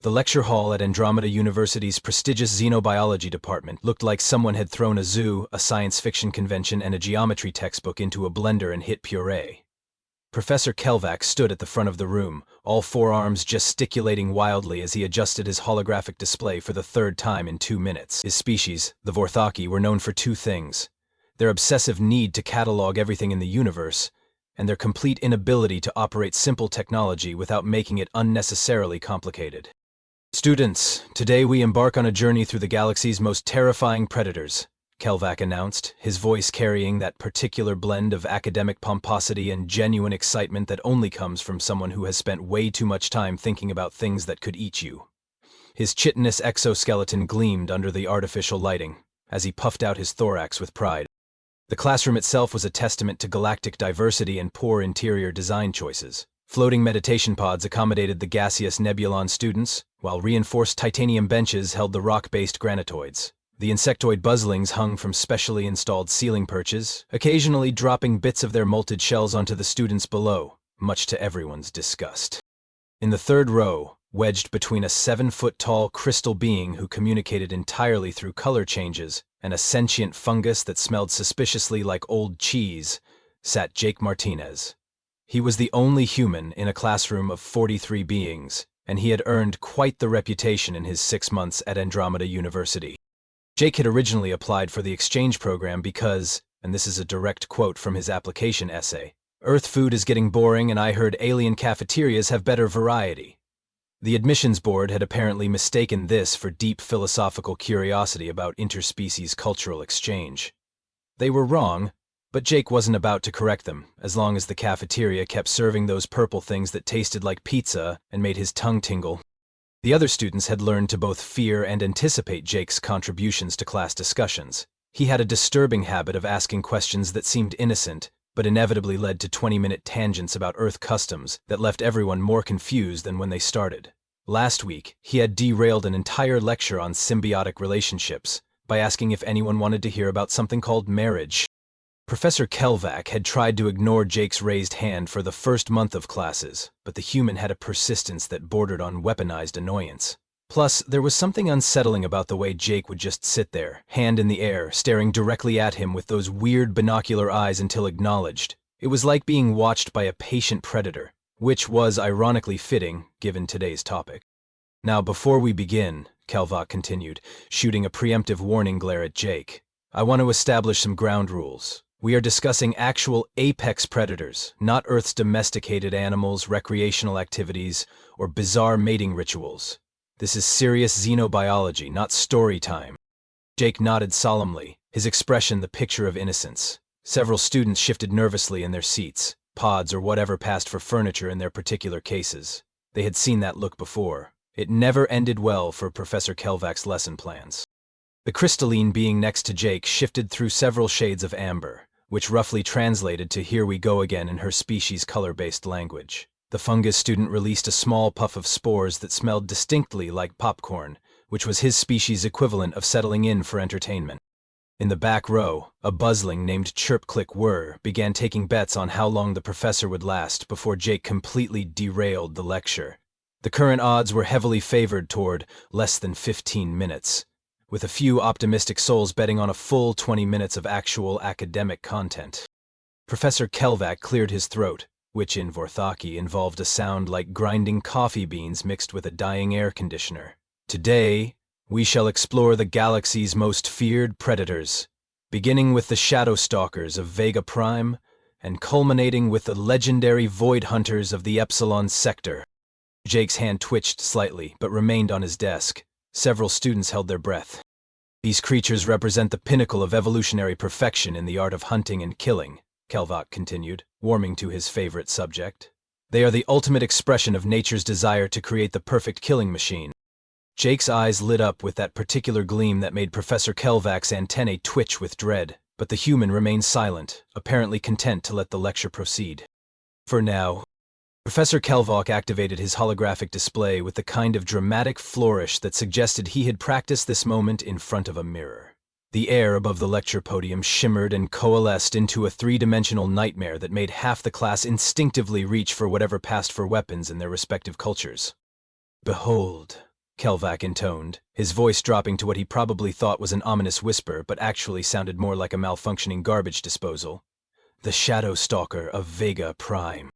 The lecture hall at Andromeda University's prestigious xenobiology department looked like someone had thrown a zoo, a science fiction convention, and a geometry textbook into a blender and hit puree. Professor Kelvac stood at the front of the room, all four arms gesticulating wildly as he adjusted his holographic display for the third time in 2 minutes. His species, the Vorthaki, were known for two things: their obsessive need to catalog everything in the universe, and their complete inability to operate simple technology without making it unnecessarily complicated. "Students, today we embark on a journey through the galaxy's most terrifying predators," Kelvac announced, his voice carrying that particular blend of academic pomposity and genuine excitement that only comes from someone who has spent way too much time thinking about things that could eat you. His chitinous exoskeleton gleamed under the artificial lighting, as he puffed out his thorax with pride. The classroom itself was a testament to galactic diversity and poor interior design choices. Floating meditation pods accommodated the gaseous Nebulon students, while reinforced titanium benches held the rock-based granitoids. The insectoid buzzlings hung from specially installed ceiling perches, occasionally dropping bits of their molted shells onto the students below, much to everyone's disgust. In the third row, wedged between a 7-foot-tall crystal being who communicated entirely through color changes and a sentient fungus that smelled suspiciously like old cheese, sat Jake Martinez. He was the only human in a classroom of 43 beings, and he had earned quite the reputation in his 6 months at Andromeda University. Jake had originally applied for the exchange program because, and this is a direct quote from his application essay, "Earth food is getting boring and I heard alien cafeterias have better variety." The admissions board had apparently mistaken this for deep philosophical curiosity about interspecies cultural exchange. They were wrong, but Jake wasn't about to correct them, as long as the cafeteria kept serving those purple things that tasted like pizza and made his tongue tingle. The other students had learned to both fear and anticipate Jake's contributions to class discussions. He had a disturbing habit of asking questions that seemed innocent, but inevitably led to 20-minute tangents about Earth customs that left everyone more confused than when they started. Last week, he had derailed an entire lecture on symbiotic relationships by asking if anyone wanted to hear about something called marriage. Professor Kelvac had tried to ignore Jake's raised hand for the first month of classes, but the human had a persistence that bordered on weaponized annoyance. Plus, there was something unsettling about the way Jake would just sit there, hand in the air, staring directly at him with those weird binocular eyes until acknowledged. It was like being watched by a patient predator, which was ironically fitting, given today's topic. "Now, before we begin," Kelvac continued, shooting a preemptive warning glare at Jake, "I want to establish some ground rules. We are discussing actual apex predators, not Earth's domesticated animals, recreational activities, or bizarre mating rituals. This is serious xenobiology, not story time." Jake nodded solemnly, his expression the picture of innocence. Several students shifted nervously in their seats, pods or whatever passed for furniture in their particular cases. They had seen that look before. It never ended well for Professor Kelvac's lesson plans. The crystalline being next to Jake shifted through several shades of amber, which roughly translated to "here we go again" in her species' color-based language. The fungus student released a small puff of spores that smelled distinctly like popcorn, which was his species' equivalent of settling in for entertainment. In the back row, a buzzling named Chirp Click Whir began taking bets on how long the professor would last before Jake completely derailed the lecture. The current odds were heavily favored toward less than 15 minutes. With a few optimistic souls betting on a full 20 minutes of actual academic content. Professor Kelvac cleared his throat, which in Vorthaki involved a sound like grinding coffee beans mixed with a dying air conditioner. "Today, we shall explore the galaxy's most feared predators, beginning with the shadow stalkers of Vega Prime and culminating with the legendary void hunters of the Epsilon Sector." Jake's hand twitched slightly, but remained on his desk. Several students held their breath. "These creatures represent the pinnacle of evolutionary perfection in the art of hunting and killing," Kelvac continued, warming to his favorite subject. "They are the ultimate expression of nature's desire to create the perfect killing machine." Jake's eyes lit up with that particular gleam that made Professor Kelvac's antennae twitch with dread, but the human remained silent, apparently content to let the lecture proceed. For now. Professor Kelvac activated his holographic display with the kind of dramatic flourish that suggested he had practiced this moment in front of a mirror. The air above the lecture podium shimmered and coalesced into a three-dimensional nightmare that made half the class instinctively reach for whatever passed for weapons in their respective cultures. "Behold, Kelvak intoned, his voice dropping to what he probably thought was an ominous whisper but actually sounded more like a malfunctioning garbage disposal. The Shadow Stalker of Vega Prime.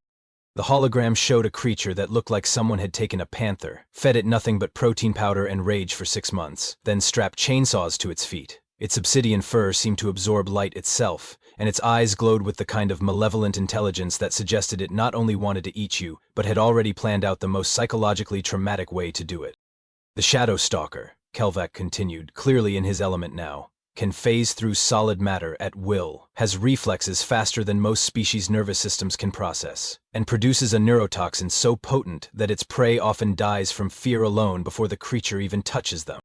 The hologram showed a creature that looked like someone had taken a panther, fed it nothing but protein powder and rage for 6 months, then strapped chainsaws to its feet. Its obsidian fur seemed to absorb light itself, and its eyes glowed with the kind of malevolent intelligence that suggested it not only wanted to eat you, but had already planned out the most psychologically traumatic way to do it. The Shadow Stalker, Kelvak continued, clearly in his element now, can phase through solid matter at will, has reflexes faster than most species' nervous systems can process, and produces a neurotoxin so potent that its prey often dies from fear alone before the creature even touches them.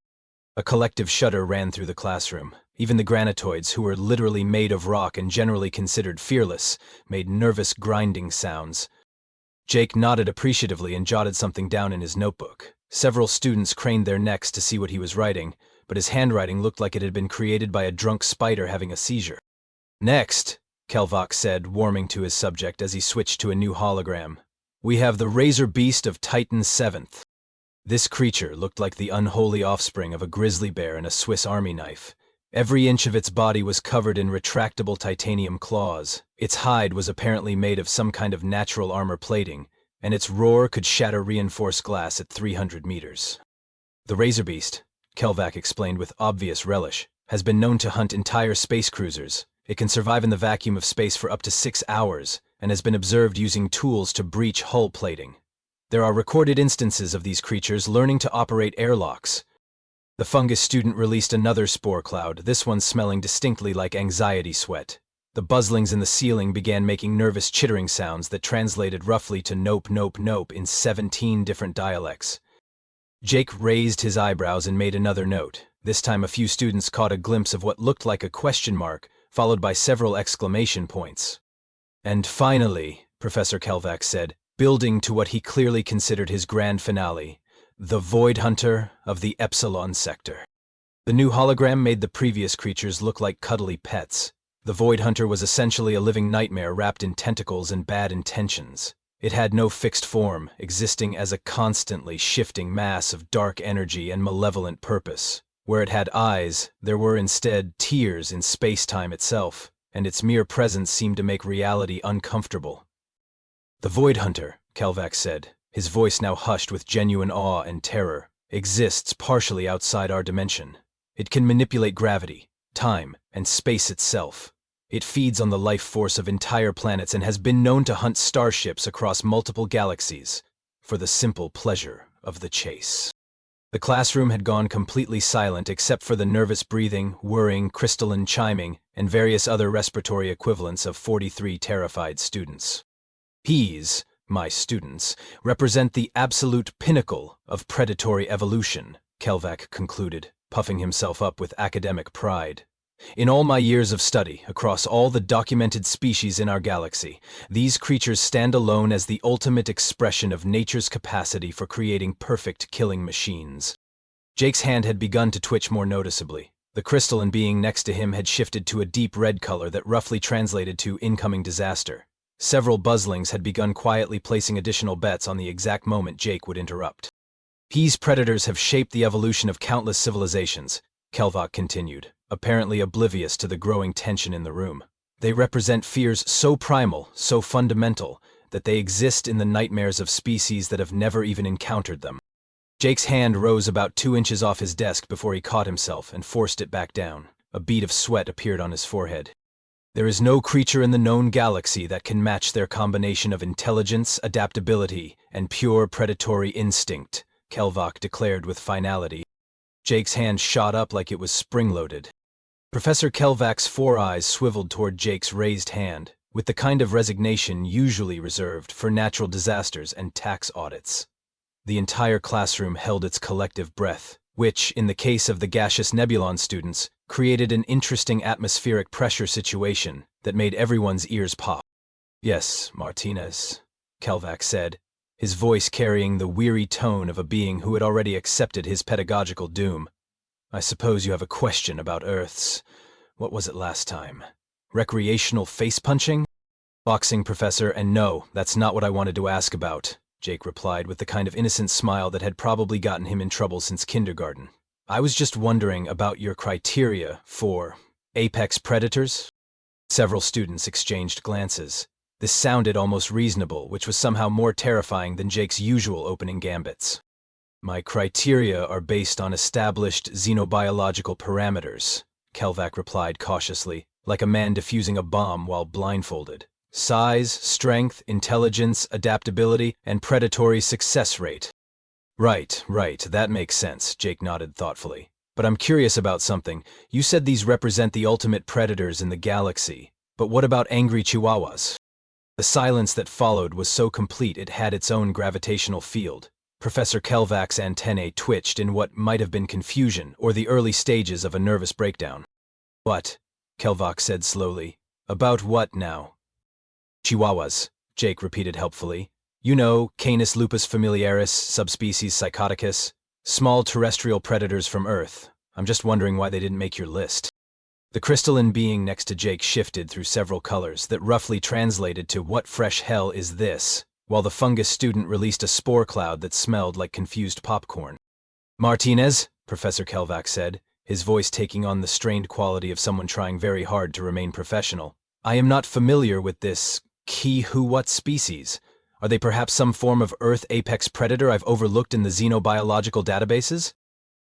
A collective shudder ran through the classroom. Even the granitoids, who were literally made of rock and generally considered fearless, made nervous grinding sounds. Jake nodded appreciatively and jotted something down in his notebook. Several students craned their necks to see what he was writing, but his handwriting looked like it had been created by a drunk spider having a seizure. Next, Kelvak said, warming to his subject as he switched to a new hologram, we have the Razor Beast of Titan 7th. This creature looked like the unholy offspring of a grizzly bear and a Swiss Army knife. Every inch of its body was covered in retractable titanium claws. Its hide was apparently made of some kind of natural armor plating, and its roar could shatter reinforced glass at 300 meters. The Razor Beast, Kelvak explained with obvious relish, has been known to hunt entire space cruisers. It can survive in the vacuum of space for up to 6 hours, and has been observed using tools to breach hull plating. There are recorded instances of these creatures learning to operate airlocks. The fungus student released another spore cloud, this one smelling distinctly like anxiety sweat. The buzzlings in the ceiling began making nervous chittering sounds that translated roughly to nope, nope, nope in 17 different dialects. Jake raised his eyebrows and made another note. This time a few students caught a glimpse of what looked like a question mark, followed by several exclamation points. And finally, Professor Kelvak said, building to what he clearly considered his grand finale, the Void Hunter of the Epsilon Sector. The new hologram made the previous creatures look like cuddly pets. The Void Hunter was essentially a living nightmare wrapped in tentacles and bad intentions. It had no fixed form, existing as a constantly shifting mass of dark energy and malevolent purpose. Where it had eyes, there were instead tears in space-time itself, and its mere presence seemed to make reality uncomfortable. The Void Hunter, Kelvak said, his voice now hushed with genuine awe and terror, exists partially outside our dimension. It can manipulate gravity, time, and space itself. It feeds on the life force of entire planets and has been known to hunt starships across multiple galaxies for the simple pleasure of the chase. The classroom had gone completely silent except for the nervous breathing, whirring, crystalline chiming, and various other respiratory equivalents of 43 terrified students. These, my students, represent the absolute pinnacle of predatory evolution, Kelvak concluded, puffing himself up with academic pride. In all my years of study, across all the documented species in our galaxy, these creatures stand alone as the ultimate expression of nature's capacity for creating perfect killing machines. Jake's hand had begun to twitch more noticeably. The crystalline being next to him had shifted to a deep red color that roughly translated to incoming disaster. Several buzzlings had begun quietly placing additional bets on the exact moment Jake would interrupt. These predators have shaped the evolution of countless civilizations, Kelvak continued, apparently oblivious to the growing tension in the room. They represent fears so primal, so fundamental, that they exist in the nightmares of species that have never even encountered them. Jake's hand rose about 2 inches off his desk before he caught himself and forced it back down. A bead of sweat appeared on his forehead. There is no creature in the known galaxy that can match their combination of intelligence, adaptability, and pure predatory instinct, Kelvak declared with finality. Jake's hand shot up like it was spring-loaded. Professor Kelvak's 4 eyes swiveled toward Jake's raised hand, with the kind of resignation usually reserved for natural disasters and tax audits. The entire classroom held its collective breath, which, in the case of the gaseous Nebulon students, created an interesting atmospheric pressure situation that made everyone's ears pop. Yes, Martinez, Kelvak said, his voice carrying the weary tone of a being who had already accepted his pedagogical doom. I suppose you have a question about Earth's, what was it last time? Recreational face-punching? Boxing, Professor, and no, that's not what I wanted to ask about. Jake replied with the kind of innocent smile that had probably gotten him in trouble since kindergarten. I was just wondering about your criteria for apex predators? Several students exchanged glances. This sounded almost reasonable, which was somehow more terrifying than Jake's usual opening gambits. My criteria are based on established xenobiological parameters, Kelvac replied cautiously, like a man defusing a bomb while blindfolded. Size, strength, intelligence, adaptability, and predatory success rate. Right, that makes sense, Jake nodded thoughtfully. But I'm curious about something. You said these represent the ultimate predators in the galaxy. But what about angry Chihuahuas? The silence that followed was so complete it had its own gravitational field. Professor Kelvac's antennae twitched in what might have been confusion or the early stages of a nervous breakdown. What? Kelvac said slowly. About what now? Chihuahuas, Jake repeated helpfully. You know, Canis lupus familiaris, subspecies psychoticus. Small terrestrial predators from Earth. I'm just wondering why they didn't make your list. The crystalline being next to Jake shifted through several colors that roughly translated to what fresh hell is this, while the fungus student released a spore cloud that smelled like confused popcorn. Martinez, Professor Kelvac said, his voice taking on the strained quality of someone trying very hard to remain professional. I am not familiar with this Chihuahua species. Are they perhaps some form of Earth apex predator I've overlooked in the xenobiological databases?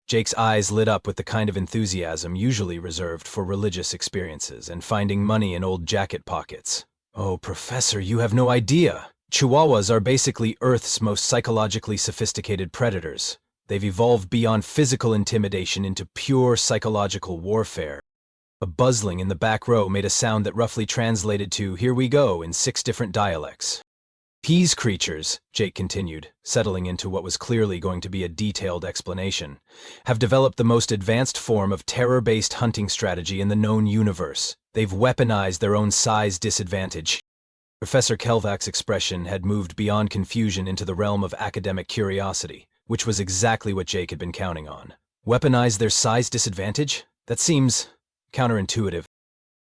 Jake's eyes lit up with the kind of enthusiasm usually reserved for religious experiences and finding money in old jacket pockets. Oh, Professor, you have no idea. Chihuahuas are basically Earth's most psychologically sophisticated predators. They've evolved beyond physical intimidation into pure psychological warfare. A buzzing in the back row made a sound that roughly translated to "here we go" in 6 different dialects. These creatures, Jake continued, settling into what was clearly going to be a detailed explanation, have developed the most advanced form of terror-based hunting strategy in the known universe. They've weaponized their own size disadvantage. Professor Kelvac's expression had moved beyond confusion into the realm of academic curiosity, which was exactly what Jake had been counting on. Weaponize their size disadvantage? That seems counterintuitive.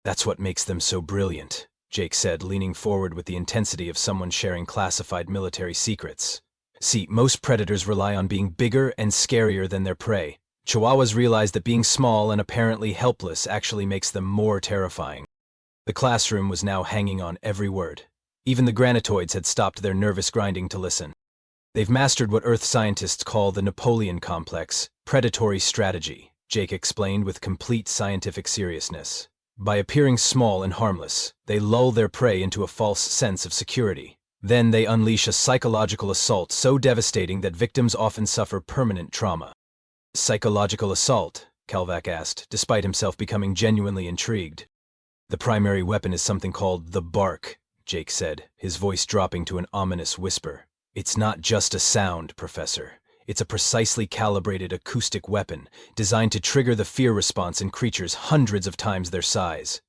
That's what makes them so brilliant, Jake said, leaning forward with the intensity of someone sharing classified military secrets. See, most predators rely on being bigger and scarier than their prey. Chihuahuas realize that being small and apparently helpless actually makes them more terrifying. The classroom was now hanging on every word. Even the granitoids had stopped their nervous grinding to listen. They've mastered what Earth scientists call the Napoleon complex, predatory strategy, Jake explained with complete scientific seriousness. By appearing small and harmless, they lull their prey into a false sense of security. Then they unleash a psychological assault so devastating that victims often suffer permanent trauma. Psychological assault? Kelvac asked, despite himself becoming genuinely intrigued. The primary weapon is something called the bark, Jake said, his voice dropping to an ominous whisper. It's not just a sound, Professor. It's a precisely calibrated acoustic weapon designed to trigger the fear response in creatures hundreds of times their size.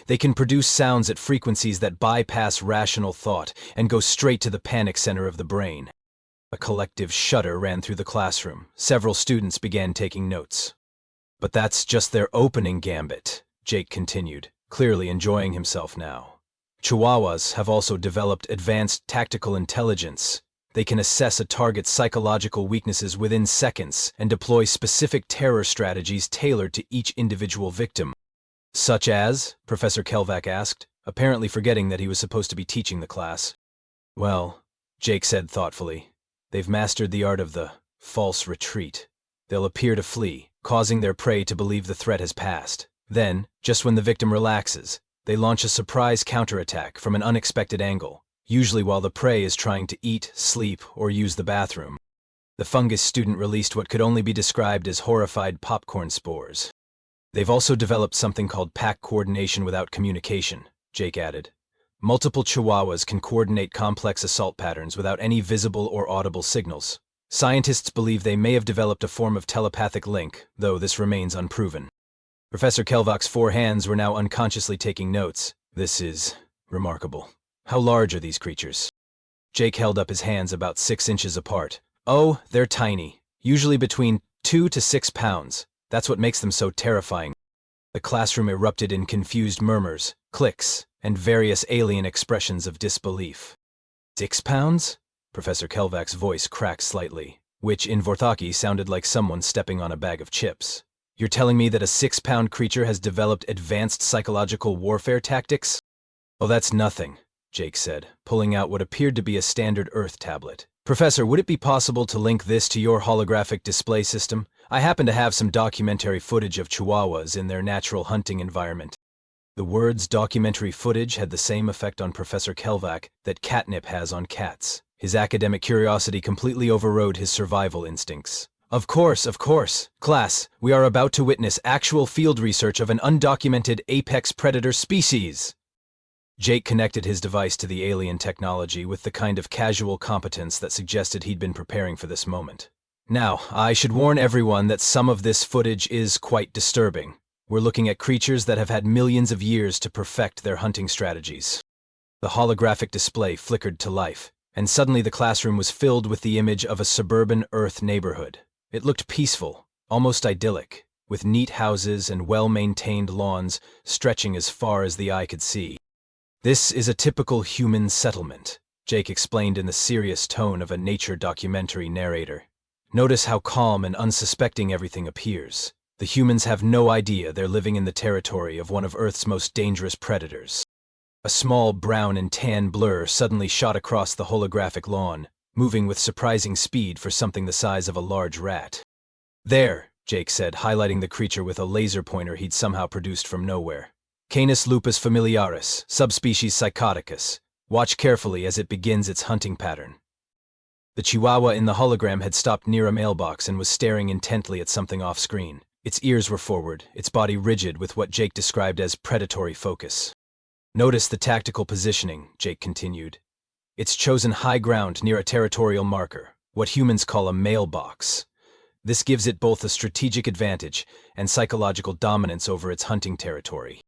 They can produce sounds at frequencies that bypass rational thought and go straight to the panic center of the brain. A collective shudder ran through the classroom. Several students began taking notes. But that's just their opening gambit, Jake continued, clearly enjoying himself now. Chihuahuas have also developed advanced tactical intelligence. They can assess a target's psychological weaknesses within seconds and deploy specific terror strategies tailored to each individual victim. Such as? Professor Kelvac asked, apparently forgetting that he was supposed to be teaching the class. Well, Jake said thoughtfully, they've mastered the art of the false retreat. They'll appear to flee, causing their prey to believe the threat has passed. Then, just when the victim relaxes, they launch a surprise counterattack from an unexpected angle. Usually while the prey is trying to eat, sleep, or use the bathroom. The fungus student released what could only be described as horrified popcorn spores. They've also developed something called pack coordination without communication, Jake added. Multiple Chihuahuas can coordinate complex assault patterns without any visible or audible signals. Scientists believe they may have developed a form of telepathic link, though this remains unproven. Professor Kelvac's 4 hands were now unconsciously taking notes. This is remarkable. How large are these creatures? Jake held up his hands about 6 inches apart. Oh, they're tiny, usually between 2 to 6 pounds. That's what makes them so terrifying. The classroom erupted in confused murmurs, clicks, and various alien expressions of disbelief. 6 pounds? Professor Kelvac's voice cracked slightly, which in Vorthaki sounded like someone stepping on a bag of chips. You're telling me that a 6-pound creature has developed advanced psychological warfare tactics? Oh, that's nothing, Jake said, pulling out what appeared to be a standard Earth tablet. Professor, would it be possible to link this to your holographic display system? I happen to have some documentary footage of Chihuahuas in their natural hunting environment. The words documentary footage had the same effect on Professor Kelvac that catnip has on cats. His academic curiosity completely overrode his survival instincts. Of course. Class, we are about to witness actual field research of an undocumented apex predator species. Jake connected his device to the alien technology with the kind of casual competence that suggested he'd been preparing for this moment. Now, I should warn everyone that some of this footage is quite disturbing. We're looking at creatures that have had millions of years to perfect their hunting strategies. The holographic display flickered to life, and suddenly the classroom was filled with the image of a suburban Earth neighborhood. It looked peaceful, almost idyllic, with neat houses and well-maintained lawns stretching as far as the eye could see. This is a typical human settlement, Jake explained in the serious tone of a nature documentary narrator. Notice how calm and unsuspecting everything appears. The humans have no idea they're living in the territory of one of Earth's most dangerous predators. A small brown and tan blur suddenly shot across the holographic lawn, moving with surprising speed for something the size of a large rat. There, Jake said, highlighting the creature with a laser pointer he'd somehow produced from nowhere. Canis lupus familiaris, subspecies psychoticus. Watch carefully as it begins its hunting pattern. The Chihuahua in the hologram had stopped near a mailbox and was staring intently at something off-screen. Its ears were forward, its body rigid with what Jake described as predatory focus. Notice the tactical positioning, Jake continued. It's chosen high ground near a territorial marker, what humans call a mailbox. This gives it both a strategic advantage and psychological dominance over its hunting territory.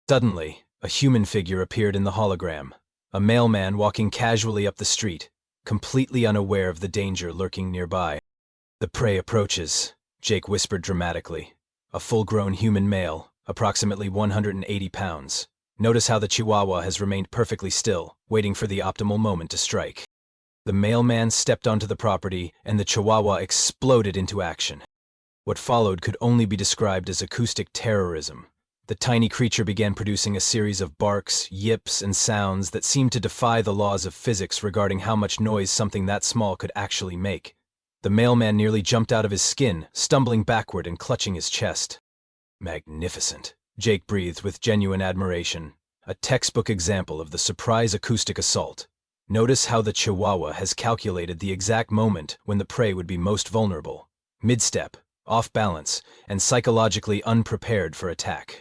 Suddenly, a human figure appeared in the hologram, a mailman walking casually up the street, completely unaware of the danger lurking nearby. The prey approaches, Jake whispered dramatically. A full-grown human male, approximately 180 pounds. Notice how the Chihuahua has remained perfectly still, waiting for the optimal moment to strike. The mailman stepped onto the property, and the Chihuahua exploded into action. What followed could only be described as acoustic terrorism. The tiny creature began producing a series of barks, yips, and sounds that seemed to defy the laws of physics regarding how much noise something that small could actually make. The mailman nearly jumped out of his skin, stumbling backward and clutching his chest. Magnificent, Jake breathed with genuine admiration. A textbook example of the surprise acoustic assault. Notice how the Chihuahua has calculated the exact moment when the prey would be most vulnerable. Mid-step, off balance, and psychologically unprepared for attack.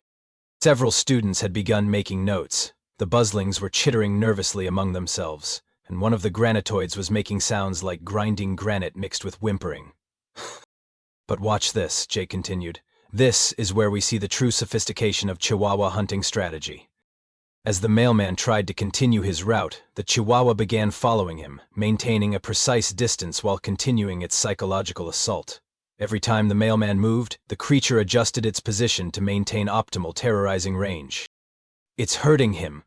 Several students had begun making notes. The buzzlings were chittering nervously among themselves, and one of the granitoids was making sounds like grinding granite mixed with whimpering. But watch this, Jake continued. This is where we see the true sophistication of Chihuahua hunting strategy. As the mailman tried to continue his route, the Chihuahua began following him, maintaining a precise distance while continuing its psychological assault. Every time the mailman moved, the creature adjusted its position to maintain optimal terrorizing range. It's hurting him,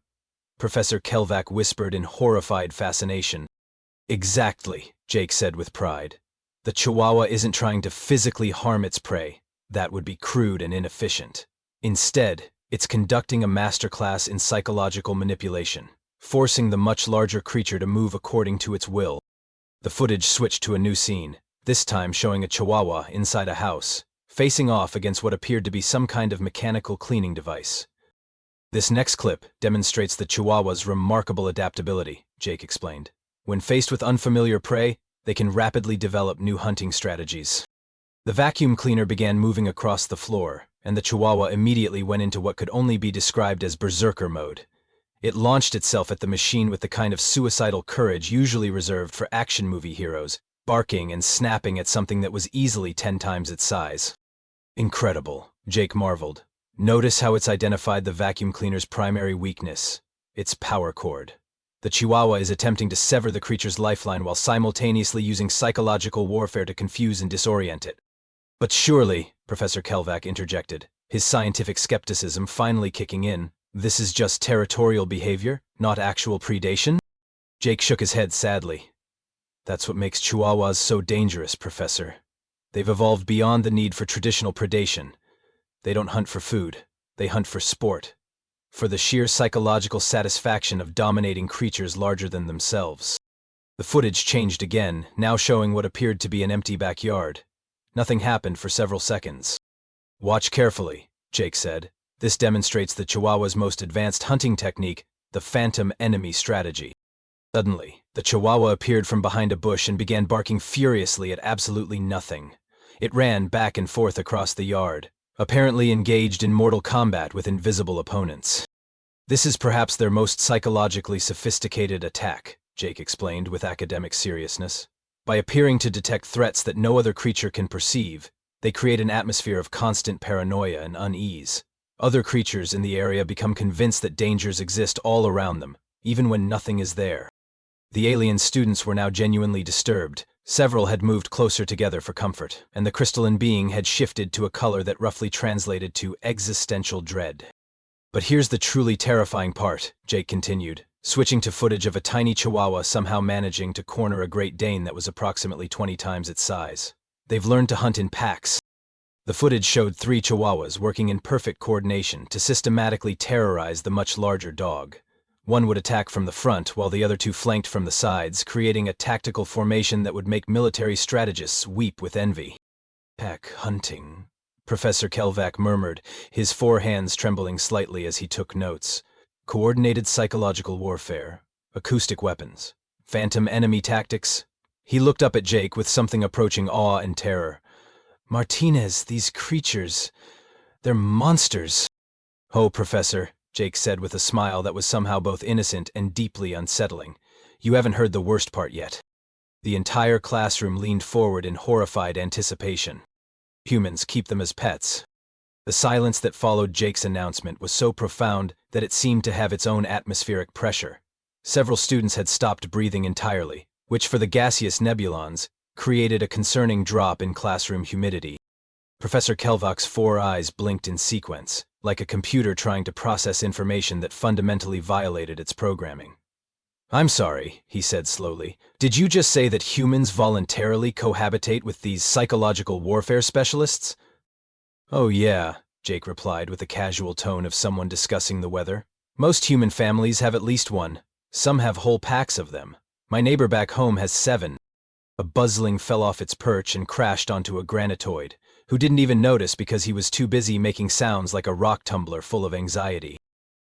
Professor Kelvac whispered in horrified fascination. Exactly, Jake said with pride. The Chihuahua isn't trying to physically harm its prey. That would be crude and inefficient. Instead, it's conducting a masterclass in psychological manipulation, forcing the much larger creature to move according to its will. The footage switched to a new scene, this time showing a Chihuahua inside a house, facing off against what appeared to be some kind of mechanical cleaning device. This next clip demonstrates the Chihuahua's remarkable adaptability, Jake explained. When faced with unfamiliar prey, they can rapidly develop new hunting strategies. The vacuum cleaner began moving across the floor, and the Chihuahua immediately went into what could only be described as berserker mode. It launched itself at the machine with the kind of suicidal courage usually reserved for action movie heroes, barking and snapping at something that was easily 10 times its size. Incredible, Jake marveled. Notice how it's identified the vacuum cleaner's primary weakness, its power cord. The Chihuahua is attempting to sever the creature's lifeline while simultaneously using psychological warfare to confuse and disorient it. But surely, Professor Kelvac interjected, his scientific skepticism finally kicking in, this is just territorial behavior, not actual predation? Jake shook his head sadly. That's what makes Chihuahuas so dangerous, Professor. They've evolved beyond the need for traditional predation. They don't hunt for food, they hunt for sport. For the sheer psychological satisfaction of dominating creatures larger than themselves. The footage changed again, now showing what appeared to be an empty backyard. Nothing happened for several seconds. Watch carefully, Jake said. This demonstrates the Chihuahua's most advanced hunting technique, the phantom enemy strategy. Suddenly, the Chihuahua appeared from behind a bush and began barking furiously at absolutely nothing. It ran back and forth across the yard, apparently engaged in mortal combat with invisible opponents. This is perhaps their most psychologically sophisticated attack, Jake explained with academic seriousness. By appearing to detect threats that no other creature can perceive, they create an atmosphere of constant paranoia and unease. Other creatures in the area become convinced that dangers exist all around them, even when nothing is there. The alien students were now genuinely disturbed. Several had moved closer together for comfort, and the crystalline being had shifted to a color that roughly translated to existential dread. But here's the truly terrifying part, Jake continued, switching to footage of a tiny Chihuahua somehow managing to corner a Great Dane that was approximately 20 times its size. They've learned to hunt in packs. The footage showed 3 Chihuahuas working in perfect coordination to systematically terrorize the much larger dog. One would attack from the front, while the other 2 flanked from the sides, creating a tactical formation that would make military strategists weep with envy. Pack hunting, Professor Kelvac murmured, his 4 hands trembling slightly as he took notes. Coordinated psychological warfare, acoustic weapons, phantom enemy tactics. He looked up at Jake with something approaching awe and terror. Martinez, these creatures, they're monsters. Oh, Professor, Jake said with a smile that was somehow both innocent and deeply unsettling. You haven't heard the worst part yet. The entire classroom leaned forward in horrified anticipation. Humans keep them as pets. The silence that followed Jake's announcement was so profound that it seemed to have its own atmospheric pressure. Several students had stopped breathing entirely, which for the gaseous nebulons created a concerning drop in classroom humidity. Professor Kelvac's 4 eyes blinked in sequence, like a computer trying to process information that fundamentally violated its programming. I'm sorry, he said slowly. Did you just say that humans voluntarily cohabitate with these psychological warfare specialists? Oh yeah, Jake replied with the casual tone of someone discussing the weather. Most human families have at least one. Some have whole packs of them. My neighbor back home has 7. A buzzling fell off its perch and crashed onto a granitoid, who didn't even notice because he was too busy making sounds like a rock tumbler full of anxiety.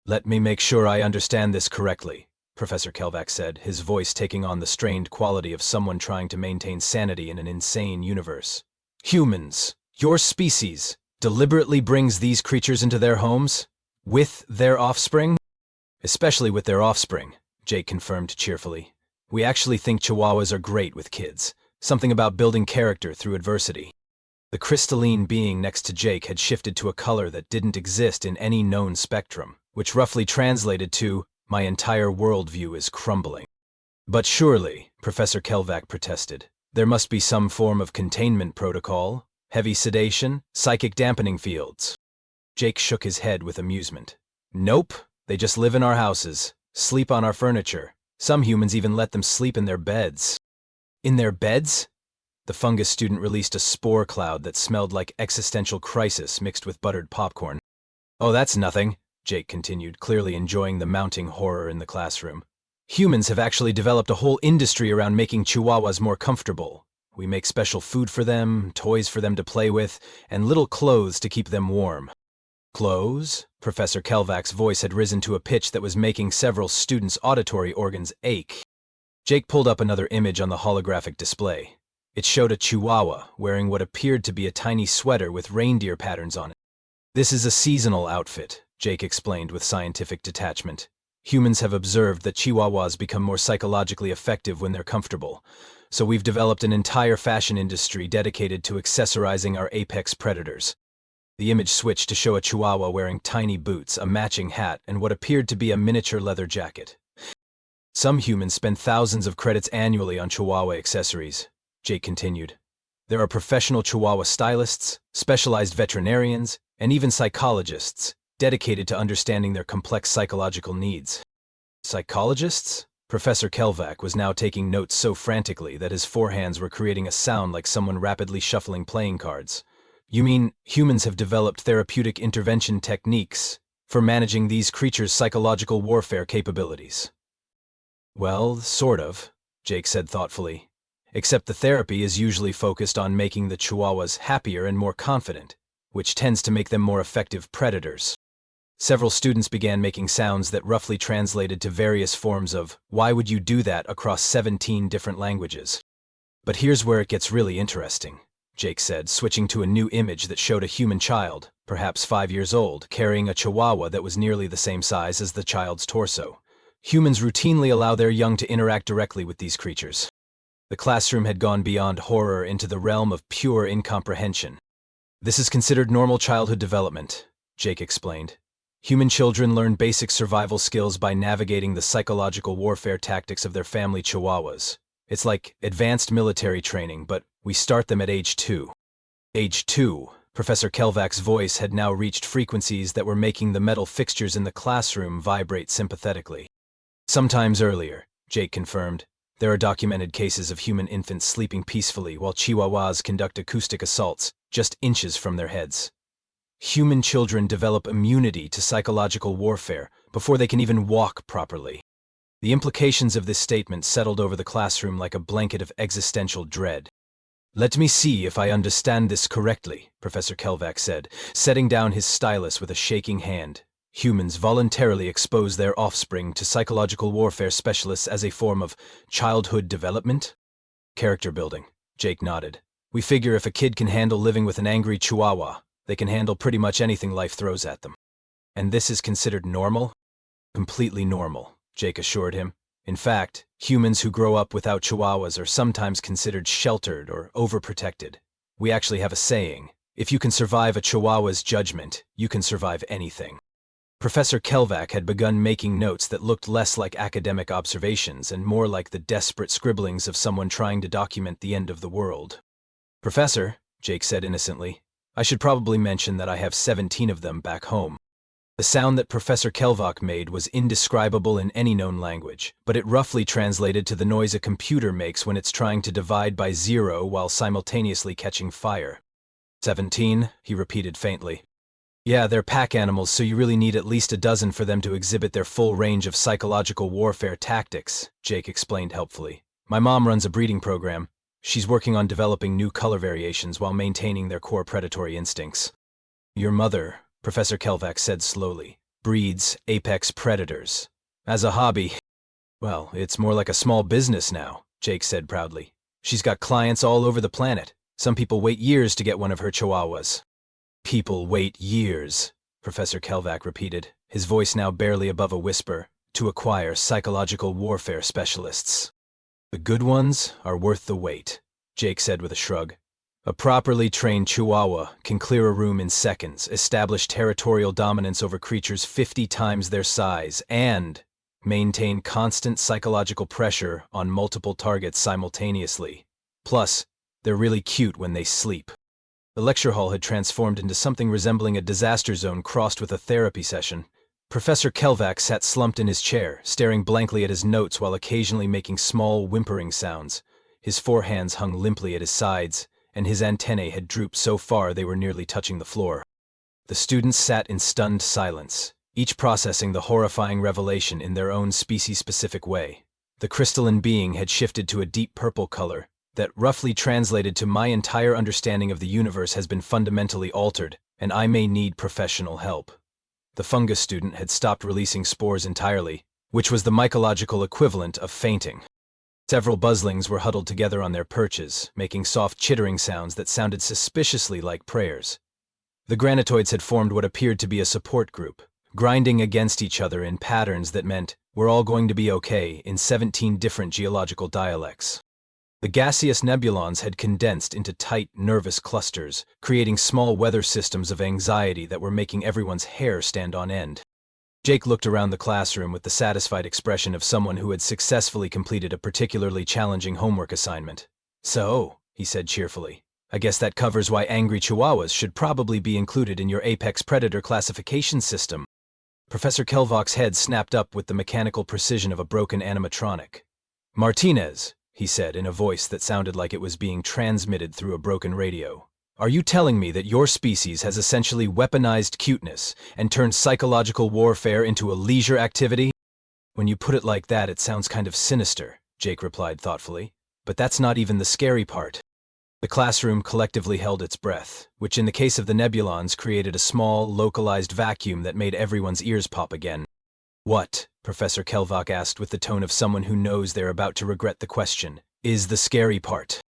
Let me make sure I understand this correctly, Professor Kelvac said, his voice taking on the strained quality of someone trying to maintain sanity in an insane universe. Humans, your species, deliberately brings these creatures into their homes? With their offspring? Especially with their offspring, Jake confirmed cheerfully. We actually think Chihuahuas are great with kids. Something about building character through adversity. The crystalline being next to Jake had shifted to a color that didn't exist in any known spectrum, which roughly translated to, my entire worldview is crumbling. But surely, Professor Kelvac protested, there must be some form of containment protocol, heavy sedation, psychic dampening fields. Jake shook his head with amusement. Nope, they just live in our houses, sleep on our furniture. Some humans even let them sleep in their beds. In their beds? The fungus student released a spore cloud that smelled like existential crisis mixed with buttered popcorn. Oh, that's nothing, Jake continued, clearly enjoying the mounting horror in the classroom. Humans have actually developed a whole industry around making Chihuahuas more comfortable. We make special food for them, toys for them to play with, and little clothes to keep them warm. Clothes? Professor Kelvac's voice had risen to a pitch that was making several students' auditory organs ache. Jake pulled up another image on the holographic display. It showed a Chihuahua wearing what appeared to be a tiny sweater with reindeer patterns on it. This is a seasonal outfit, Jake explained with scientific detachment. Humans have observed that Chihuahuas become more psychologically effective when they're comfortable, so we've developed an entire fashion industry dedicated to accessorizing our apex predators. The image switched to show a Chihuahua wearing tiny boots, a matching hat, and what appeared to be a miniature leather jacket. Some humans spend thousands of credits annually on Chihuahua accessories, Jake continued. There are professional Chihuahua stylists, specialized veterinarians, and even psychologists, dedicated to understanding their complex psychological needs. Psychologists? Professor Kelvac was now taking notes so frantically that his forehands were creating a sound like someone rapidly shuffling playing cards. You mean humans have developed therapeutic intervention techniques for managing these creatures' psychological warfare capabilities? Well, sort of, Jake said thoughtfully. Except the therapy is usually focused on making the Chihuahuas happier and more confident, which tends to make them more effective predators. Several students began making sounds that roughly translated to various forms of "why would you do that" across 17 different languages. But here's where it gets really interesting, Jake said, switching to a new image that showed a human child, perhaps 5 years old, carrying a Chihuahua that was nearly the same size as the child's torso. Humans routinely allow their young to interact directly with these creatures. The classroom had gone beyond horror into the realm of pure incomprehension. This is considered normal childhood development, Jake explained. Human children learn basic survival skills by navigating the psychological warfare tactics of their family Chihuahuas. It's like advanced military training, but we start them at age 2. Age 2, Professor Kelvac's voice had now reached frequencies that were making the metal fixtures in the classroom vibrate sympathetically. Sometimes earlier, Jake confirmed. There are documented cases of human infants sleeping peacefully while Chihuahuas conduct acoustic assaults just inches from their heads. Human children develop immunity to psychological warfare before they can even walk properly. The implications of this statement settled over the classroom like a blanket of existential dread. "Let me see if I understand this correctly," Professor Kelvac said, setting down his stylus with a shaking hand. Humans voluntarily expose their offspring to psychological warfare specialists as a form of childhood development? Character building, Jake nodded. We figure if a kid can handle living with an angry Chihuahua, they can handle pretty much anything life throws at them. And this is considered normal? Completely normal, Jake assured him. In fact, humans who grow up without Chihuahuas are sometimes considered sheltered or overprotected. We actually have a saying, if you can survive a Chihuahua's judgment, you can survive anything. Professor Kelvac had begun making notes that looked less like academic observations and more like the desperate scribblings of someone trying to document the end of the world. "Professor," Jake said innocently, "I should probably mention that I have 17 of them back home." The sound that Professor Kelvac made was indescribable in any known language, but it roughly translated to the noise a computer makes when it's trying to divide by 0 while simultaneously catching fire. 17, he repeated faintly. "Yeah, they're pack animals, so you really need at least a dozen for them to exhibit their full range of psychological warfare tactics," Jake explained helpfully. "My mom runs a breeding program. She's working on developing new color variations while maintaining their core predatory instincts." "Your mother," Professor Kelvac said slowly, "breeds apex predators. As a hobby, well, it's more like a small business now," Jake said proudly. "She's got clients all over the planet. Some people wait years to get one of her Chihuahuas." "People wait years," Professor Kelvac repeated, his voice now barely above a whisper, "to acquire psychological warfare specialists. The good ones are worth the wait," Jake said with a shrug. "A properly trained Chihuahua can clear a room in seconds, establish territorial dominance over creatures 50 times their size, and maintain constant psychological pressure on multiple targets simultaneously. Plus, they're really cute when they sleep." The lecture hall had transformed into something resembling a disaster zone crossed with a therapy session. Professor Kelvac sat slumped in his chair, staring blankly at his notes while occasionally making small, whimpering sounds. His forehands hung limply at his sides, and his antennae had drooped so far they were nearly touching the floor. The students sat in stunned silence, each processing the horrifying revelation in their own species-specific way. The crystalline being had shifted to a deep purple color, that roughly translated to "my entire understanding of the universe has been fundamentally altered, and I may need professional help." The fungus student had stopped releasing spores entirely, which was the mycological equivalent of fainting. Several buzzlings were huddled together on their perches, making soft chittering sounds that sounded suspiciously like prayers. The granitoids had formed what appeared to be a support group, grinding against each other in patterns that meant, "we're all going to be okay," in 17 different geological dialects. The gaseous nebulons had condensed into tight, nervous clusters, creating small weather systems of anxiety that were making everyone's hair stand on end. Jake looked around the classroom with the satisfied expression of someone who had successfully completed a particularly challenging homework assignment. "So," he said cheerfully, "I guess that covers why angry Chihuahuas should probably be included in your apex predator classification system." Professor Kelvock's head snapped up with the mechanical precision of a broken animatronic. "Martinez," he said in a voice that sounded like it was being transmitted through a broken radio, "are you telling me that your species has essentially weaponized cuteness and turned psychological warfare into a leisure activity?" "When you put it like that, it sounds kind of sinister," Jake replied thoughtfully. "But that's not even the scary part." The classroom collectively held its breath, which in the case of the Nebulons created a small, localized vacuum that made everyone's ears pop again. "What?" Professor Kelvock asked with the tone of someone who knows they're about to regret the question. "Is the scary part?"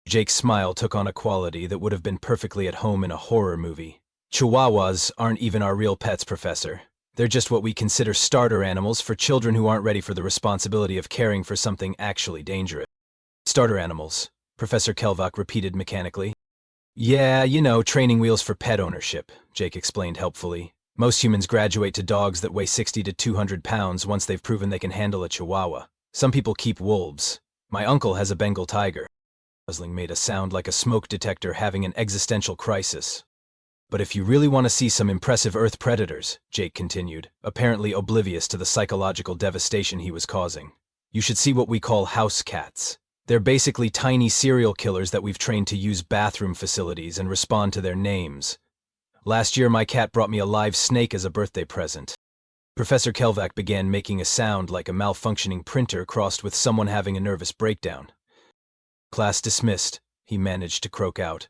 Jake's smile took on a quality that would have been perfectly at home in a horror movie. "Chihuahuas aren't even our real pets, Professor. They're just what we consider starter animals for children who aren't ready for the responsibility of caring for something actually dangerous." "Starter animals," Professor Kelvock repeated mechanically. "Yeah, training wheels for pet ownership," Jake explained helpfully. "Most humans graduate to dogs that weigh 60 to 200 pounds once they've proven they can handle a Chihuahua. Some people keep wolves. My uncle has a Bengal tiger." Buzzling made a sound like a smoke detector having an existential crisis. "But if you really want to see some impressive Earth predators," Jake continued, apparently oblivious to the psychological devastation he was causing, "you should see what we call house cats. They're basically tiny serial killers that we've trained to use bathroom facilities and respond to their names. Last year, my cat brought me a live snake as a birthday present." Professor Kelvock began making a sound like a malfunctioning printer crossed with someone having a nervous breakdown. "Class dismissed," he managed to croak out.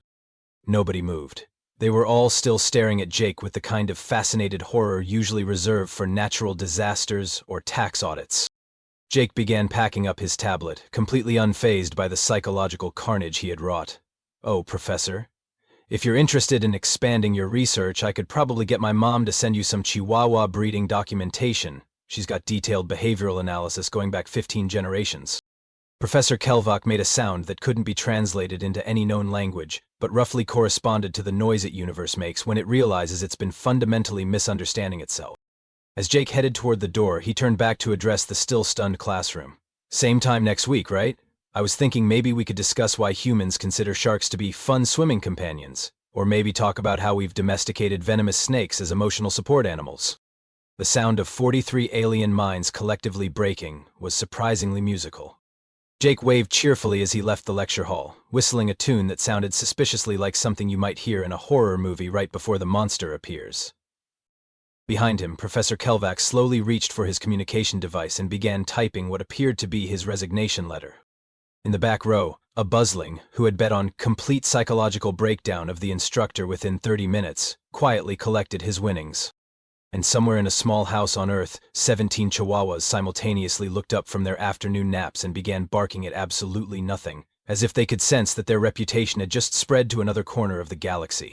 Nobody moved. They were all still staring at Jake with the kind of fascinated horror usually reserved for natural disasters or tax audits. Jake began packing up his tablet, completely unfazed by the psychological carnage he had wrought. "Oh, Professor, if you're interested in expanding your research, I could probably get my mom to send you some Chihuahua breeding documentation. She's got detailed behavioral analysis going back 15 generations. Professor Kelvock made a sound that couldn't be translated into any known language, but roughly corresponded to the noise its universe makes when it realizes it's been fundamentally misunderstanding itself. As Jake headed toward the door, he turned back to address the still stunned classroom. "Same time next week, right? I was thinking maybe we could discuss why humans consider sharks to be fun swimming companions, or maybe talk about how we've domesticated venomous snakes as emotional support animals." The sound of 43 alien minds collectively breaking was surprisingly musical. Jake waved cheerfully as he left the lecture hall, whistling a tune that sounded suspiciously like something you might hear in a horror movie right before the monster appears. Behind him, Professor Kelvock slowly reached for his communication device and began typing what appeared to be his resignation letter. In the back row, a buzzling, who had bet on complete psychological breakdown of the instructor within 30 minutes, quietly collected his winnings. And somewhere in a small house on Earth, 17 Chihuahuas simultaneously looked up from their afternoon naps and began barking at absolutely nothing, as if they could sense that their reputation had just spread to another corner of the galaxy.